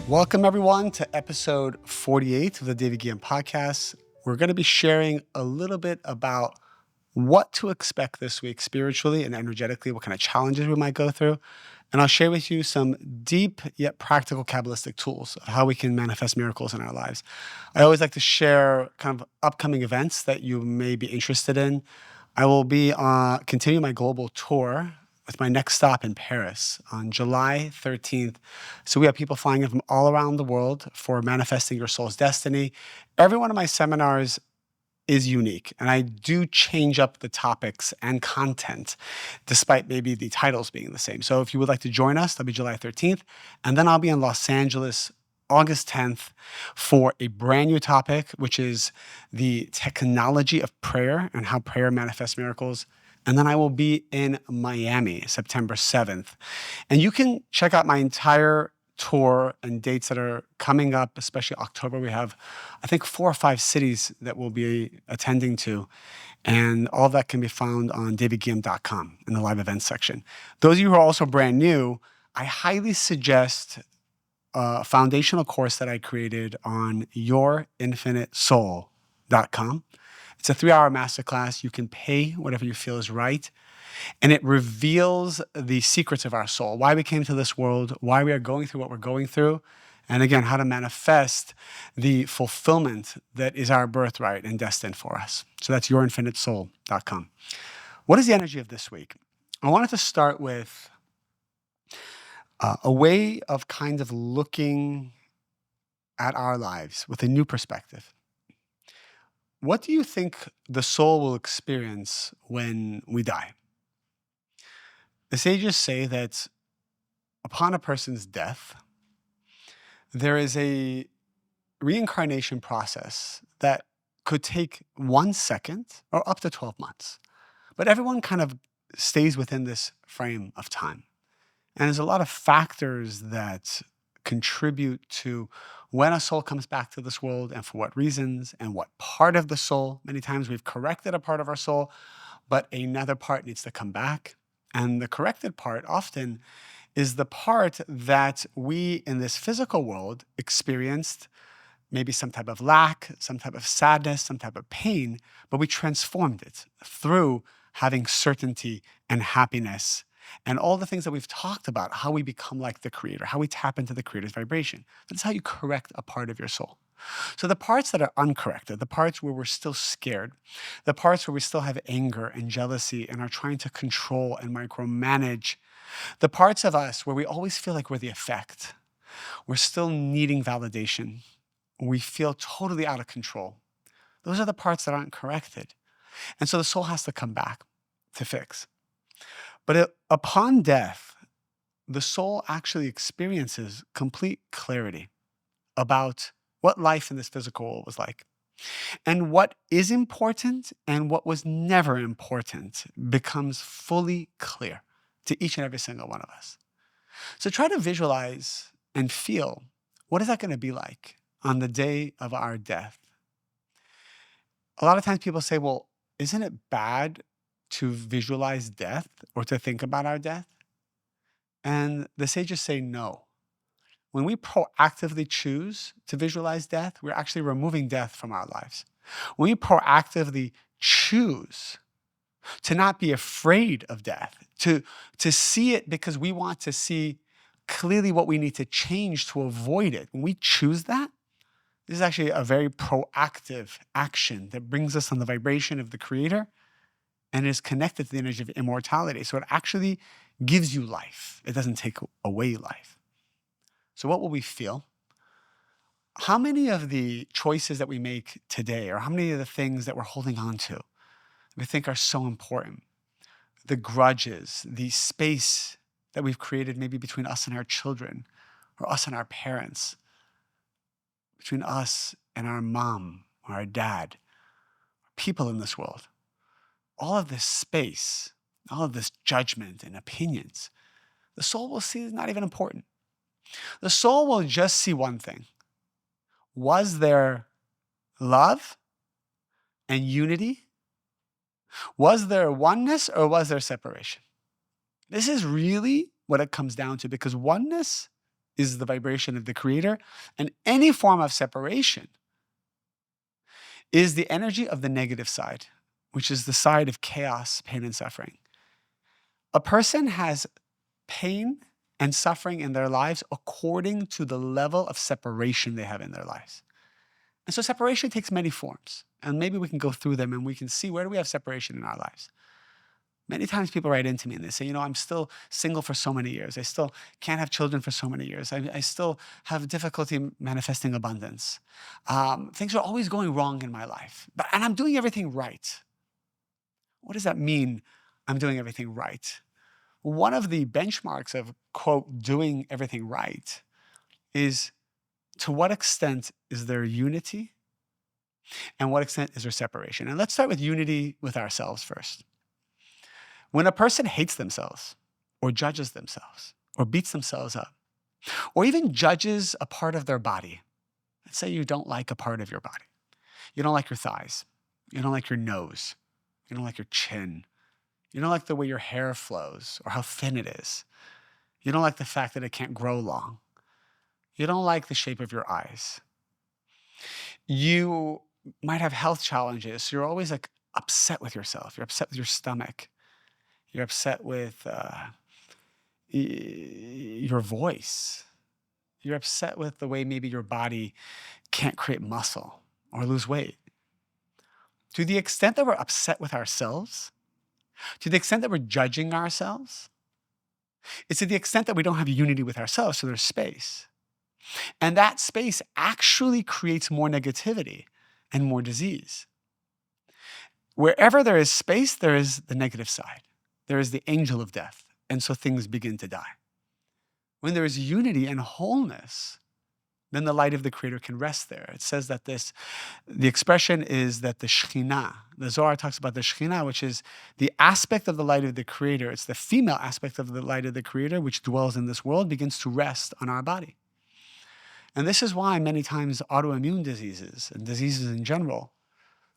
Welcome, everyone, to episode 48 of the Ghiyam podcast. We're going to be sharing a little bit about what to expect this week spiritually and energetically, what kind of challenges we might go through. And I'll share with you some deep yet practical kabbalistic tools of how we can manifest miracles in our lives. I always like to share kind of upcoming events that you may be interested in. I will be continuing my global tour with my next stop in Paris on July 13th. So we have people flying in from all around the world for Manifesting Your Soul's Destiny. Every one of my seminars is unique, and I do change up the topics and content, despite maybe the titles being the same. So if you would like to join us, that'll be July 13th. And then I'll be in Los Angeles August 10th for a brand new topic, which is the technology of prayer and how prayer manifests miracles. And then I will be in Miami, September 7th. And you can check out my entire tour and dates that are coming up, especially October. We have, I think, 4 or 5 cities that we'll be attending to. And all that can be found on davidghiyam.com in the live events section. Those of you who are also brand new, I highly suggest a foundational course that I created on yourinfinitesoul.com. It's a 3-hour masterclass. You can pay whatever you feel is right. And it reveals the secrets of our soul, why we came to this world, why we are going through what we're going through, and again, how to manifest the fulfillment that is our birthright and destined for us. So that's yourinfinitesoul.com. What is the energy of this week? I wanted to start with a way of kind of looking at our lives with a new perspective. What do you think the soul will experience when we die? The sages say that upon a person's death, there is a reincarnation process that could take 1 second or up to 12 months. But everyone kind of stays within this frame of time. And there's a lot of factors that contribute to when a soul comes back to this world and for what reasons and what part of the soul. Many times we've corrected a part of our soul, but another part needs to come back. And the corrected part often is the part that we in this physical world experienced maybe some type of lack, some type of sadness, some type of pain, but we transformed it through having certainty and happiness and all the things that we've talked about, how we become like the Creator, how we tap into the Creator's vibration. That's how you correct a part of your soul. So the parts that are uncorrected, the parts where we're still scared, the parts where we still have anger and jealousy and are trying to control and micromanage, the parts of us where we always feel like we're the effect, we're still needing validation, we feel totally out of control. Those are the parts that aren't corrected. And so the soul has to come back to fix. But upon death, the soul actually experiences complete clarity about what life in this physical world was like. And what is important and what was never important becomes fully clear to each and every single one of us. So try to visualize and feel, what is that going to be like on the day of our death? A lot of times people say, well, isn't it bad to visualize death or to think about our death? And the sages say no. When we proactively choose to visualize death, we're actually removing death from our lives. When we proactively choose to not be afraid of death, to see it because we want to see clearly what we need to change to avoid it, when we choose that, this is actually a very proactive action that brings us on the vibration of the Creator and is connected to the energy of immortality. So it actually gives you life. It doesn't take away life. So what will we feel? How many of the choices that we make today, or how many of the things that we're holding on to, we think are so important? The grudges, the space that we've created maybe between us and our children, or us and our parents, between us and our mom or our dad, people in this world. All of this space, all of this judgment and opinions, the soul will see is not even important. The soul will just see one thing. Was there love and unity? Was there oneness or was there separation? This is really what it comes down to, because oneness is the vibration of the Creator, and any form of separation is the energy of the negative side, which is the side of chaos, pain, and suffering. A person has pain and suffering in their lives according to the level of separation they have in their lives. And so separation takes many forms. And maybe we can go through them and we can see, where do we have separation in our lives? Many times people write into me and they say, I'm still single for so many years. I still can't have children for so many years. I still have difficulty manifesting abundance. Things are always going wrong in my life, and I'm doing everything right. What does that mean, I'm doing everything right? One of the benchmarks of, quote, doing everything right is, to what extent is there unity and what extent is there separation? And let's start with unity with ourselves first. When a person hates themselves or judges themselves or beats themselves up or even judges a part of their body, let's say you don't like a part of your body. You don't like your thighs. You don't like your nose. You don't like your chin. You don't like the way your hair flows or how thin it is. You don't like the fact that it can't grow long. You don't like the shape of your eyes. You might have health challenges. So you're always upset with yourself. You're upset with your stomach. You're upset with your voice. You're upset with the way maybe your body can't create muscle or lose weight. To the extent that we're upset with ourselves, to the extent that we're judging ourselves, it's to the extent that we don't have unity with ourselves, so there's space. And that space actually creates more negativity and more disease. Wherever there is space, there is the negative side. There is the angel of death. And so things begin to die. When there is unity and wholeness, then the light of the Creator can rest there. It says that the expression is that the Shekhinah, the Zohar talks about the Shekhinah, which is the aspect of the light of the Creator. It's the female aspect of the light of the Creator, which dwells in this world, begins to rest on our body. And this is why many times autoimmune diseases and diseases in general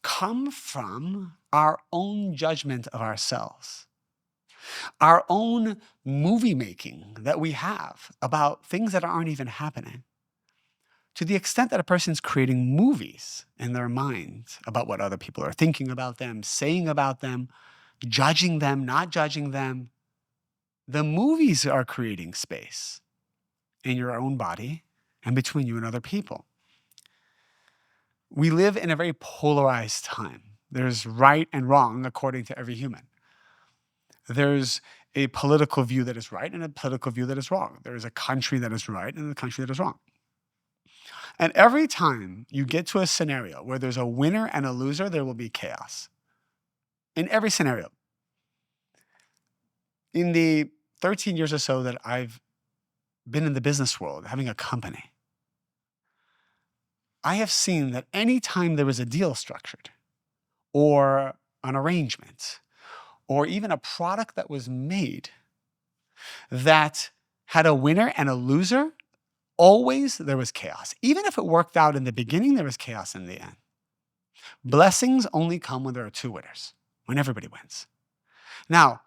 come from our own judgment of ourselves, our own movie making that we have about things that aren't even happening. To the extent that a person's creating movies in their minds about what other people are thinking about them, saying about them, judging them, not judging them, the movies are creating space in your own body and between you and other people. We live in a very polarized time. There's right and wrong according to every human. There's a political view that is right and a political view that is wrong. There is a country that is right and a country that is wrong. And every time you get to a scenario where there's a winner and a loser, there will be chaos. In every scenario. In the 13 years or so that I've been in the business world, having a company, I have seen that any time there was a deal structured or an arrangement or even a product that was made that had a winner and a loser, always there was chaos. Even if it worked out in the beginning, there was chaos in the end. Blessings only come when there are two winners, when everybody wins. Now,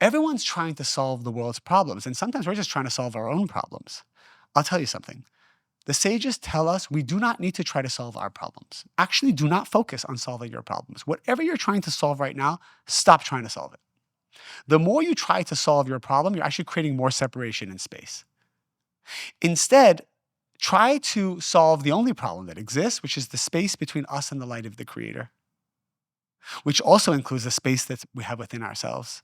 everyone's trying to solve the world's problems, and sometimes we're just trying to solve our own problems. I'll tell you something. The sages tell us we do not need to try to solve our problems. Actually, do not focus on solving your problems. Whatever you're trying to solve right now, stop trying to solve it. The more you try to solve your problem, you're actually creating more separation in space. Instead, try to solve the only problem that exists, which is the space between us and the light of the Creator, which also includes the space that we have within ourselves.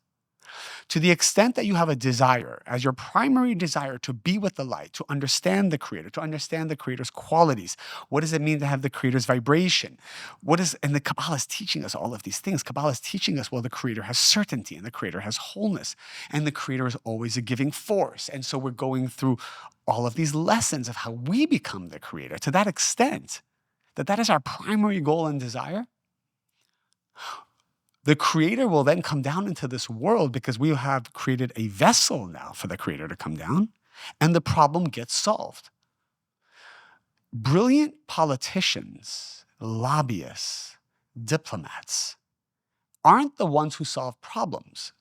To the extent that you have a desire, as your primary desire, to be with the light, to understand the Creator, to understand the Creator's qualities. What does it mean to have the Creator's vibration? And the Kabbalah is teaching us all of these things. Kabbalah is teaching us, well, the Creator has certainty and the Creator has wholeness and the Creator is always a giving force. And so we're going through all of these lessons of how we become the Creator. To that extent, that is our primary goal and desire, the Creator will then come down into this world because we have created a vessel now for the Creator to come down, and the problem gets solved. Brilliant politicians, lobbyists, diplomats aren't the ones who solve problems.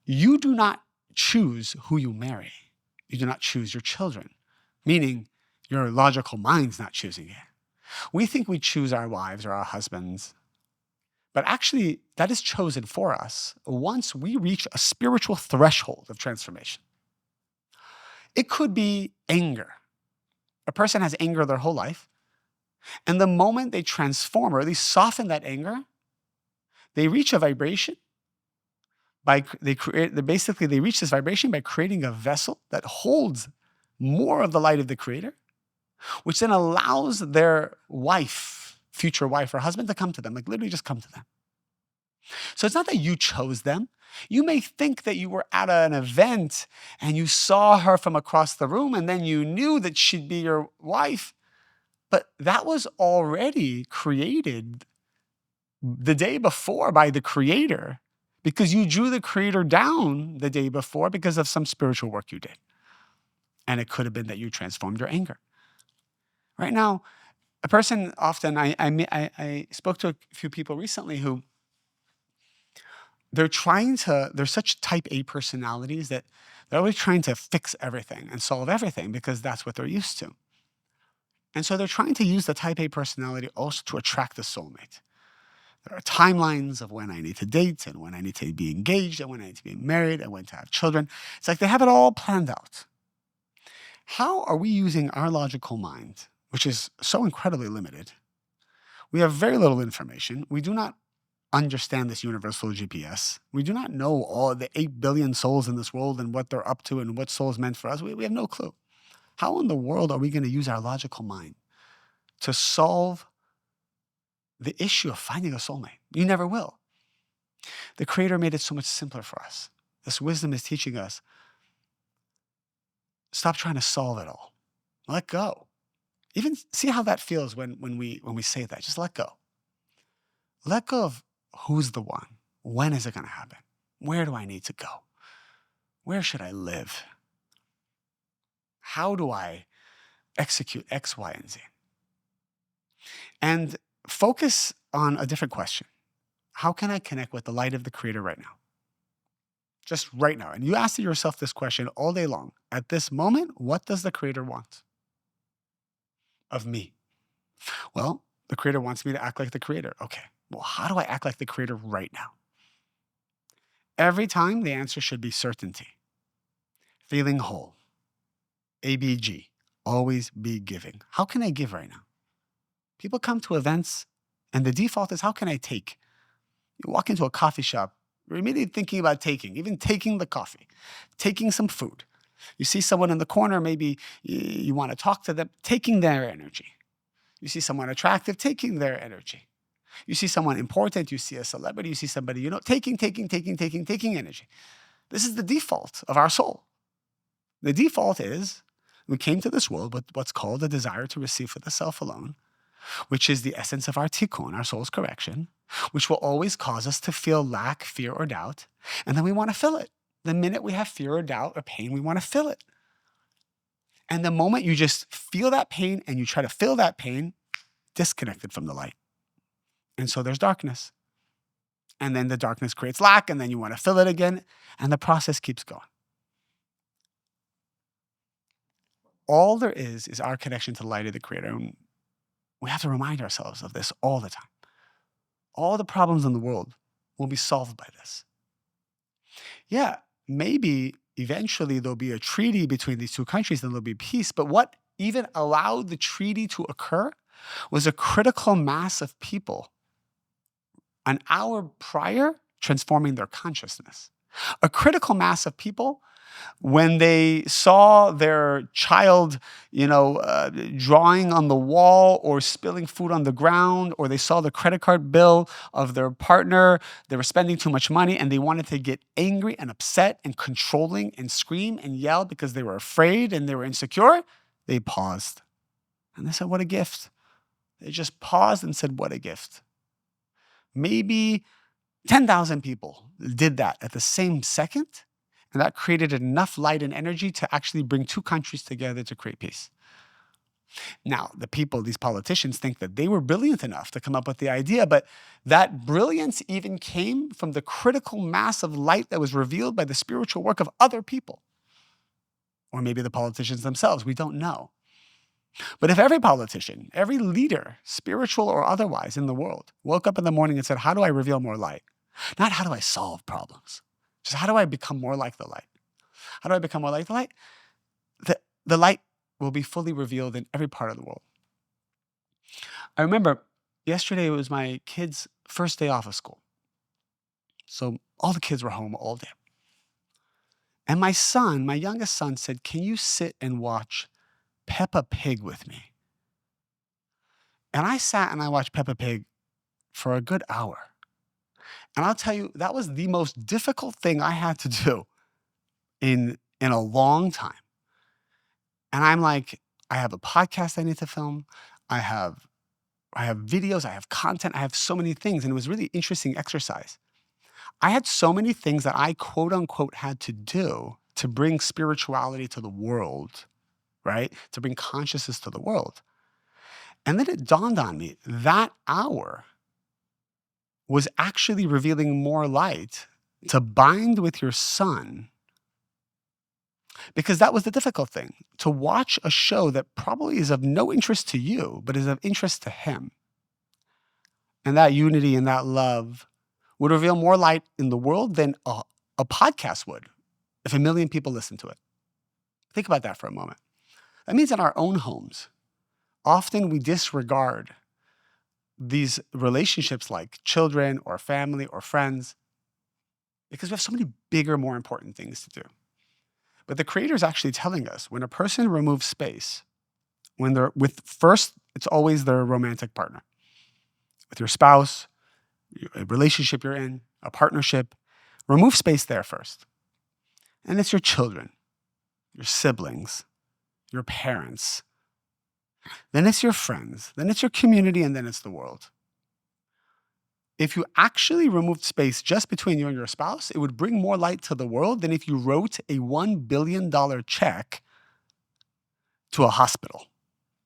You do not choose who you marry. You do not choose your children, meaning your logical mind's not choosing it. We think we choose our wives or our husbands, but actually that is chosen for us once we reach a spiritual threshold of transformation. It could be anger. A person has anger their whole life, and the moment they transform or at least soften that anger, they reach a vibration they reach this vibration by creating a vessel that holds more of the light of the Creator, which then allows their wife, future wife or husband, to come to them, like literally just come to them. So it's not that you chose them. You may think that you were at an event and you saw her from across the room and then you knew that she'd be your wife, but that was already created the day before by the Creator, because you drew the Creator down the day before because of some spiritual work you did. And it could have been that you transformed your anger. Right now, a person often, I spoke to a few people recently who they're such type A personalities that they're always trying to fix everything and solve everything because that's what they're used to. And so they're trying to use the type A personality also to attract the soulmate. There are timelines of when I need to date and when I need to be engaged and when I need to be married and when to have children. It's like they have it all planned out. How are we using our logical mind, which is so incredibly limited? We have very little information. We do not understand this universal GPS. We do not know all the 8 billion souls in this world and what they're up to and what soul is meant for us. We have no clue. How in the world are we going to use our logical mind to solve the issue of finding a soulmate? You never will. The Creator made it so much simpler for us. This wisdom is teaching us, stop trying to solve it all. Let go. Even see how that feels when we say that. Just let go. Let go of who's the one. When is it going to happen? Where do I need to go? Where should I live? How do I execute X, Y, and Z? And focus on a different question. How can I connect with the light of the Creator right now? Just right now. And you ask yourself this question all day long. At this moment, what does the Creator want of me? Well, the Creator wants me to act like the Creator. Okay. Well, how do I act like the Creator right now? Every time the answer should be certainty, feeling whole, ABG, always be giving. How can I give right now? People come to events and the default is, how can I take? You walk into a coffee shop, you're immediately thinking about taking, even taking the coffee, taking some food. You see someone in the corner, maybe you want to talk to them, taking their energy. You see someone attractive, taking their energy. You see someone important, you see a celebrity, you see somebody, taking energy. This is the default of our soul. The default is we came to this world with what's called a desire to receive for the self alone, which is the essence of our tikkun, our soul's correction, which will always cause us to feel lack, fear, or doubt. And then we want to fill it. The minute we have fear or doubt or pain, we want to fill it. And the moment you just feel that pain and you try to fill that pain, disconnected from the light. And so there's darkness. And then the darkness creates lack, and then you want to fill it again, and the process keeps going. All there is our connection to the light of the Creator. And we have to remind ourselves of this all the time. All the problems in the world will be solved by this. Yeah, maybe eventually there'll be a treaty between these two countries and there'll be peace. But what even allowed the treaty to occur was a critical mass of people an hour prior transforming their consciousness. A critical mass of people, when they saw their child, drawing on the wall or spilling food on the ground, or they saw the credit card bill of their partner, they were spending too much money and they wanted to get angry and upset and controlling and scream and yell because they were afraid and they were insecure, they paused. And they said, what a gift. They just paused and said, what a gift. Maybe 10,000 people did that at the same second, and that created enough light and energy to actually bring two countries together to create peace. Now, these politicians think that they were brilliant enough to come up with the idea, but that brilliance even came from the critical mass of light that was revealed by the spiritual work of other people. Or maybe the politicians themselves. We don't know. But if every politician, every leader, spiritual or otherwise in the world, woke up in the morning and said, how do I reveal more light? Not how do I solve problems? Just how do I become more like the light? How do I become more like the light? The light will be fully revealed in every part of the world. I remember yesterday was my kids' first day off of school. So all the kids were home all day. And my son, my youngest son, said, can you sit and watch Peppa Pig with me? And I sat and I watched Peppa Pig for a good hour. And I'll tell you, that was the most difficult thing I had to do in a long time. And I'm like, I have a podcast I need to film. I have videos, I have content, I have so many things. And it was really interesting exercise. I had so many things that I quote unquote had to do to bring spirituality to the world, right? To bring consciousness to the world. And then it dawned on me that hour was actually revealing more light to bind with your son. Because that was the difficult thing, to watch a show that probably is of no interest to you, but is of interest to him. And that unity and that love would reveal more light in the world than a podcast would if 1 million people listen to it. Think about that for a moment. That means in our own homes, often we disregard these relationships like children or family or friends because we have so many bigger, more important things to do. But the Creator is actually telling us when a person removes space, when they're with first, it's always their romantic partner. With your spouse, a relationship you're in, a partnership, remove space there first. And it's your children, your siblings, your parents. Then it's your friends, then it's your community, and then it's the world. If you actually removed space just between you and your spouse, it would bring more light to the world than if you wrote a $1 billion check to a hospital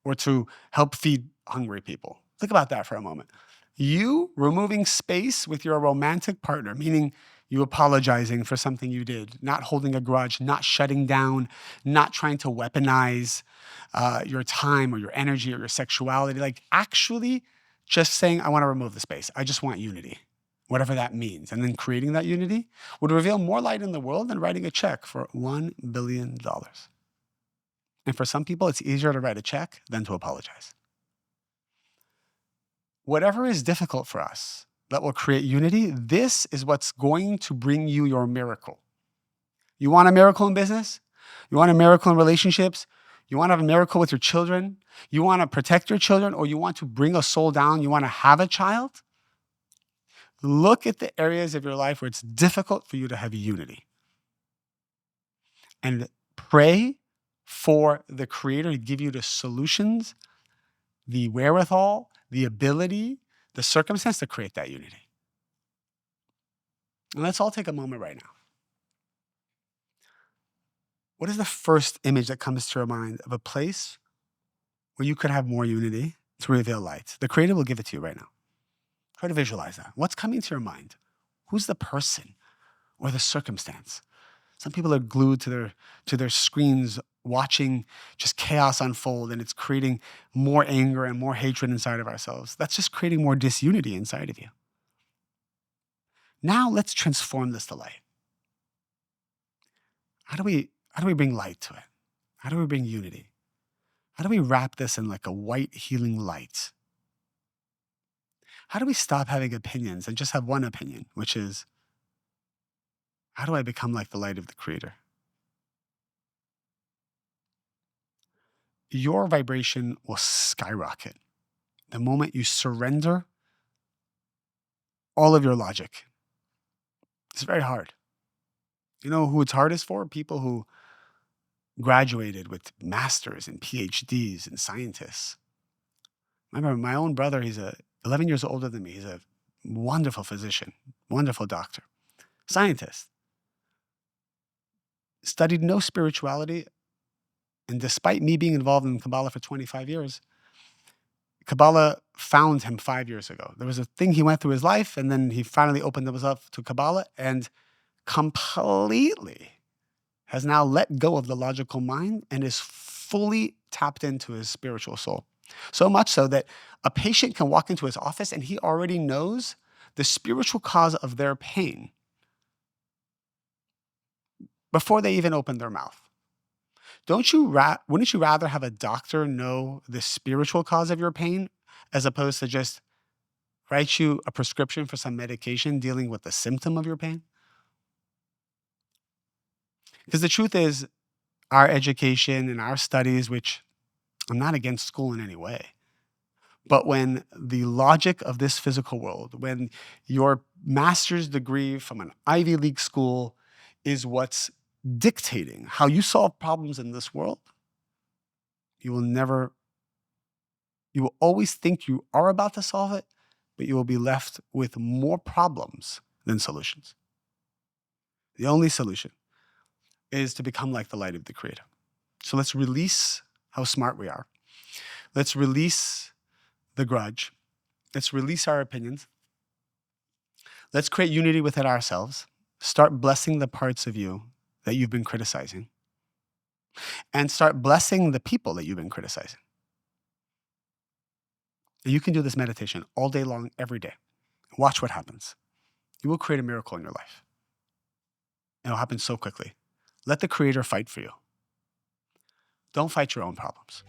or to help feed hungry people. Think about that for a moment. You removing space with your romantic partner, meaning you apologizing for something you did, not holding a grudge, not shutting down, not trying to weaponize your time or your energy or your sexuality, like actually just saying, I want to remove the space. I just want unity, whatever that means. And then creating that unity would reveal more light in the world than writing a check for $1 billion. And for some people, it's easier to write a check than to apologize. Whatever is difficult for us that will create unity, this is what's going to bring you your miracle. You want a miracle in business? You want a miracle in relationships? You want to have a miracle with your children? You want to protect your children, or you want to bring a soul down? You want to have a child? Look at the areas of your life where it's difficult for you to have unity. And pray for the Creator to give you the solutions, the wherewithal, the ability, the circumstance to create that unity. And let's all take a moment right now. What is the first image that comes to your mind of a place where you could have more unity to reveal light? The Creator will give it to you right now. Try to visualize that. What's coming to your mind? Who's the person or the circumstance? Some people are glued to their screens watching just chaos unfold, and it's creating more anger and more hatred inside of ourselves. That's just creating more disunity inside of you. Now let's transform this to light. How do we bring light to it? How do we bring unity? How do we wrap this in like a white healing light? How do we stop having opinions and just have one opinion, which is, how do I become like the light of the Creator? Your vibration will skyrocket the moment you surrender all of your logic. It's very hard. You know who it's hardest for? People who graduated with masters and PhDs and scientists. I remember my own brother, he's 11 years older than me. He's a wonderful physician, wonderful doctor, scientist. Studied no spirituality. And despite me being involved in Kabbalah for 25 years, Kabbalah found him 5 years ago. There was a thing he went through his life, and then he finally opened himself to Kabbalah and completely has now let go of the logical mind and is fully tapped into his spiritual soul. So much so that a patient can walk into his office and he already knows the spiritual cause of their pain before they even open their mouth. Wouldn't you rather have a doctor know the spiritual cause of your pain as opposed to just write you a prescription for some medication dealing with the symptom of your pain? Because the truth is, our education and our studies, which I'm not against school in any way, but when the logic of this physical world, when your master's degree from an Ivy League school is what's dictating how you solve problems in this world, you will never, you will always think you are about to solve it, but you will be left with more problems than solutions. The only solution is to become like the light of the Creator. So let's release how smart we are. Let's release the grudge. Let's release our opinions. Let's create unity within ourselves. Start blessing the parts of you that you've been criticizing. And start blessing the people that you've been criticizing. And you can do this meditation all day long, every day. Watch what happens. You will create a miracle in your life. And it'll happen so quickly. Let the Creator fight for you. Don't fight your own problems.